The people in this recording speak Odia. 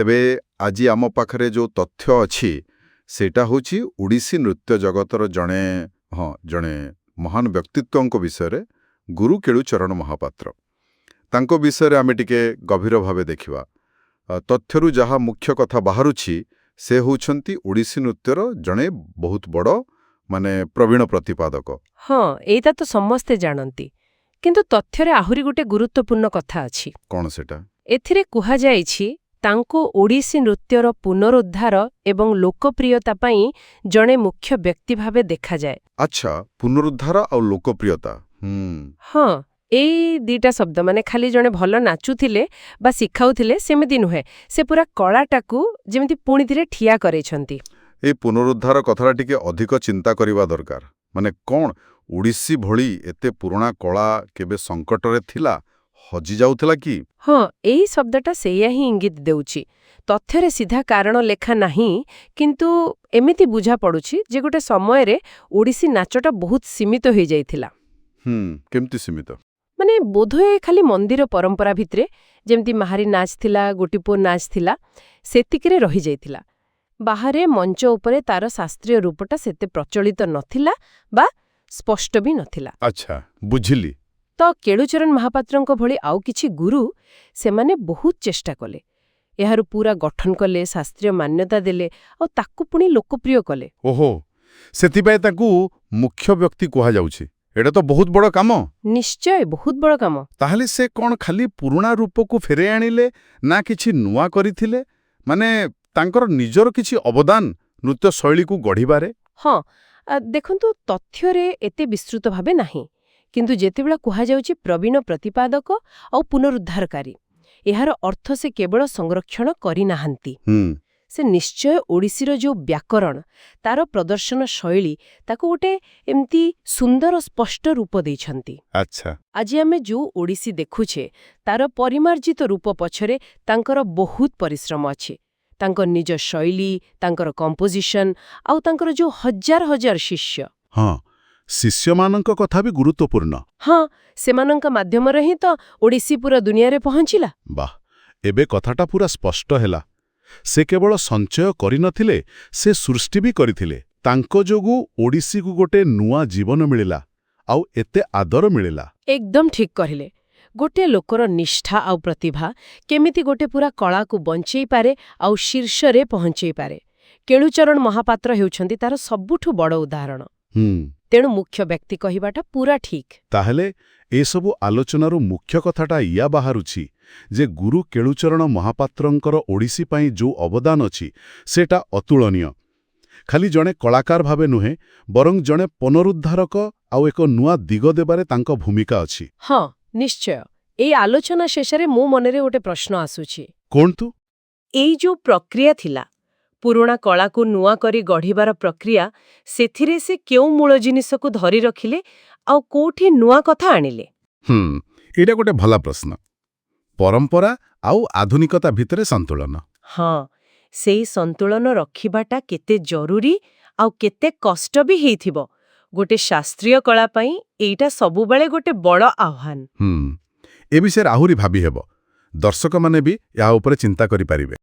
ତେବେ ଆଜି ଆମ ପାଖରେ ଯେଉଁ ତଥ୍ୟ ଅଛି ସେଇଟା ହେଉଛି ଓଡ଼ିଶୀ ନୃତ୍ୟ ଜଗତର ଜଣେ ମହାନ ବ୍ୟକ୍ତିତ୍ୱଙ୍କ ବିଷୟରେ ଗୁରୁ କେଳୁଚରଣ ମହାପାତ୍ର। ତାଙ୍କ ବିଷୟରେ ଆମେ ଟିକେ ଗଭୀର ଭାବେ ଦେଖିବା। ତଥ୍ୟରୁ ଯାହା ମୁଖ୍ୟ କଥା ବାହାରୁଛି ସେ ହେଉଛନ୍ତି ଓଡ଼ିଶୀ ନୃତ୍ୟର ଜଣେ ବହୁତ ବଡ଼ ପ୍ରବୀଣ ପ୍ରତିପାଦକ। ହଁ, ଏଇଟା ତ ସମସ୍ତେ ଜାଣନ୍ତି, କିନ୍ତୁ ତଥ୍ୟରେ ଆହୁରି ଗୋଟେ ଗୁରୁତ୍ୱପୂର୍ଣ୍ଣ କଥା ଅଛି। କ'ଣ ସେଟା? ଏଥିରେ କୁହାଯାଇଛି ତାଙ୍କୁ ଓଡ଼ିଶୀ ନୃତ୍ୟର ପୁନରୁଦ୍ଧାର ଏବଂ ଲୋକପ୍ରିୟତା ପାଇଁ ଜଣେ ମୁଖ୍ୟ ବ୍ୟକ୍ତି ଭାବେ ଦେଖାଯାଏ। ଆଚ୍ଛା, ପୁନରୁଦ୍ଧାର ଆଉ ଲୋକପ୍ରିୟତା। ହଁ, ଏଇ ଦିଟା ଶବ୍ଦ ଖାଲି ଜଣେ ଭଲ ନାଚୁଥିଲେ ବା ଶିଖାଉଥିଲେ ସେମିତି ନୁହେଁ, ସେ ପୁରା କଳାଟାକୁ ଯେମିତି ପୁଣି ଥରେ ଠିଆ କରେଇଛନ୍ତି। ଏଇ ପୁନରୁଦ୍ଧାର କଥାଟା ଟିକେ ଅଧିକ ଚିନ୍ତା କରିବା ଦରକାର। କ'ଣ ଓଡ଼ିଶୀ ଭଳି ଏତେ ପୁରୁଣା କଳା କେବେ ସଙ୍କଟରେ ଥିଲା, ହଜିଯାଉଥିଲା କି? ହଁ, ଏଇ ଶବ୍ଦଟା ସେଇଆ ହିଁ ଇଙ୍ଗିତ ଦେଉଛି। ତଥ୍ୟରେ ସିଧା କାରଣ ଲେଖା ନାହିଁ, କିନ୍ତୁ ଏମିତି ବୁଝା ପଡୁଛି ଯେ ଗୋଟେ ସମୟରେ ଓଡ଼ିଶୀ ନାଚଟା ବହୁତ ସୀମିତ ହୋଇଯାଇଥିଲା। କେମିତି ସୀମିତ? ବୋଧହୁଏ ଖାଲି ମନ୍ଦିର ପରମ୍ପରା ଭିତରେ, ଯେମିତି ମାହାରୀ ନାଚ ଥିଲା, ଗୋଟିପୁଅ ନାଚ ଥିଲା, ସେତିକିରେ ରହିଯାଇଥିଲା। ବାହାରେ ମଞ୍ଚ ଉପରେ ତାର ଶାସ୍ତ୍ରୀୟ ରୂପଟା ସେତେ ପ୍ରଚଳିତ ନଥିଲା ବା ସ୍ପଷ୍ଟ ବି ନଥିଲା। ଆଚ୍ଛା, ବୁଝିଲି। ତ କେଳୁଚରଣ ମହାପାତ୍ରଙ୍କ ଭଳି ଆଉ କିଛି ଗୁରୁ ସେମାନେ ବହୁତ ଚେଷ୍ଟା କଲେ, ଏହାର ପୁରା ଗଠନ କଲେ, ଶାସ୍ତ୍ରୀୟ ମାନ୍ୟତା ଦେଲେ ଆଉ ତାକୁ ପୁଣି ଲୋକପ୍ରିୟ କଲେ। ଓହୋ, ସେଥିପାଇଁ ତାକୁ ମୁଖ୍ୟ ବ୍ୟକ୍ତି କୁହାଯାଉଛି। ଏଇଟା ତ ବହୁତ ବଡ଼ କାମ। ନିଶ୍ଚୟ, ବହୁତ ବଡ଼ କାମ। ତାହେଲେ ସେ କ'ଣ ଖାଲି ପୁରୁଣା ରୂପକୁ ଫେରାଇ ଆଣିଲେ ନା କିଛି ନୂଆ କରିଥିଲେ? ତାଙ୍କର ନିଜର କିଛି ଅବଦାନ ନୃତ୍ୟ ଶୈଳୀକୁ ଗଢ଼ିବାରେ? ହଁ, ଦେଖନ୍ତୁ, ତଥ୍ୟରେ ଏତେ ବିସ୍ତୃତ ଭାବେ ନାହିଁ, କିନ୍ତୁ ଯେତେବେଳେ କୁହାଯାଉଛି ପ୍ରବୀଣ ପ୍ରତିପାଦକ ଆଉ ପୁନରୁଦ୍ଧାରକାରୀ, ଏହାର ଅର୍ଥ ସେ କେବଳ ସଂରକ୍ଷଣ କରିନାହାନ୍ତି। ସେ ନିଶ୍ଚୟ ଓଡ଼ିଶୀର ଯେଉଁ ବ୍ୟାକରଣ, ତାର ପ୍ରଦର୍ଶନ ଶୈଳୀ, ତାକୁ ଗୋଟେ ଏମିତି ସୁନ୍ଦର ସ୍ପଷ୍ଟ ରୂପ ଦେଇଛନ୍ତି। ଆଚ୍ଛା, ଆଜି ଆମେ ଯେଉଁ ଓଡ଼ିଶୀ ଦେଖୁଛେ ତାର ପରିମାର୍ଜିତ ରୂପ ପଛରେ ତାଙ୍କର ବହୁତ ପରିଶ୍ରମ ଅଛି। ତାଙ୍କ ନିଜ ଶୈଳୀ, ତାଙ୍କର କମ୍ପୋଜିସନ ଆଉ ତାଙ୍କର ଯେଉଁ ହଜାର ହଜାର ଶିଷ୍ୟ। ହଁ, ଶିଷ୍ୟମାନଙ୍କ କଥା ବି ଗୁରୁତ୍ୱପୂର୍ଣ୍ଣ। ହଁ, ସେମାନଙ୍କ ମାଧ୍ୟମରେ ହିଁ ତ ଓଡ଼ିଶୀ ପୁରା ଦୁନିଆରେ ପହଞ୍ଚିଲା। ବାଃ, ଏବେ କଥାଟା ପୁରା ସ୍ପଷ୍ଟ ହେଲା। ସେ କେବଳ ସଞ୍ଚୟ କରିନଥିଲେ, ସେ ସୃଷ୍ଟି ବି କରିଥିଲେ। ତାଙ୍କ ଯୋଗୁଁ ଓଡ଼ିଶୀକୁ ଗୋଟେ ନୂଆ ଜୀବନ ମିଳିଲା ଆଉ ଏତେ ଆଦର ମିଳିଲା। ଏକଦମ ଠିକ୍ କହିଲେ। ଗୋଟିଏ ଲୋକର ନିଷ୍ଠା ଆଉ ପ୍ରତିଭା କେମିତି ଗୋଟେ ପୁରା କଳାକୁ ବଞ୍ଚେଇ ପାରେ ଆଉ ଶୀର୍ଷରେ ପହଞ୍ଚେଇ ପାରେ, କେଳୁଚରଣ ମହାପାତ୍ର ହେଉଛନ୍ତି ତାର ସବୁଠୁ ବଡ଼ ଉଦାହରଣ। ତେଣୁ ମୁଖ୍ୟ ବ୍ୟକ୍ତି କହିବାଟା ପୁରା ଠିକ୍। ତାହେଲେ ଏସବୁ ଆଲୋଚନାରୁ ମୁଖ୍ୟ କଥାଟା ଇୟା ବାହାରୁଛି ଯେ ଗୁରୁ କେଳୁଚରଣ ମହାପାତ୍ରଙ୍କର ଓଡ଼ିଶୀ ପାଇଁ ଯେଉଁ ଅବଦାନ ଅଛି ସେଟା ଅତୁଳନୀୟ। ଖାଲି ଜଣେ କଳାକାର ଭାବେ ନୁହେଁ, ବରଂ ଜଣେ ପୁନରୁଦ୍ଧାରକ ଆଉ ଏକ ନୂଆ ଦିଗ ଦେବାରେ ତାଙ୍କ ଭୂମିକା ଅଛି। ହଁ, ନିଶ୍ଚୟ। ଏଇ ଆଲୋଚନା ଶେଷରେ ମୋ ମନରେ ଗୋଟେ ପ୍ରଶ୍ନ ଆସୁଛି। କୁହନ୍ତୁ। ଏଇ ଯେଉଁ ପ୍ରକ୍ରିୟା ଥିଲା, ପୁରୁଣା କଳାକୁ ନୂଆ କରି ଗଢ଼ିବାର ପ୍ରକ୍ରିୟା, ସେଥିରେ ସେ କେଉଁ ମୂଳ ଜିନିଷକୁ ଧରି ରଖିଲେ ଆଉ କୋଉଠି ନୂଆ କଥା ଆଣିଲେ? ଏଇଟା ଗୋଟେ ଭଲ ପ୍ରଶ୍ନ। ପରମ୍ପରା ଆଉ ଆଧୁନିକତା ଭିତରେ ସନ୍ତୁଳନ। ହଁ, ସେଇ ସନ୍ତୁଳନ ରଖିବାଟା କେତେ ଜରୁରୀ ଆଉ କେତେ କଷ୍ଟ ବି ହେଇଥିବ। ଗୋଟେ ଶାସ୍ତ୍ରୀୟ କଳା ପାଇଁ ଏଇଟା ସବୁବେଳେ ଗୋଟେ ବଡ଼ ଆହ୍ୱାନ। ଏ ବିଷୟରେ ଆହୁରି ଭାବି ହେବ। ଦର୍ଶକମାନେ ବି ଏହା ଉପରେ ଚିନ୍ତା କରିପାରିବେ।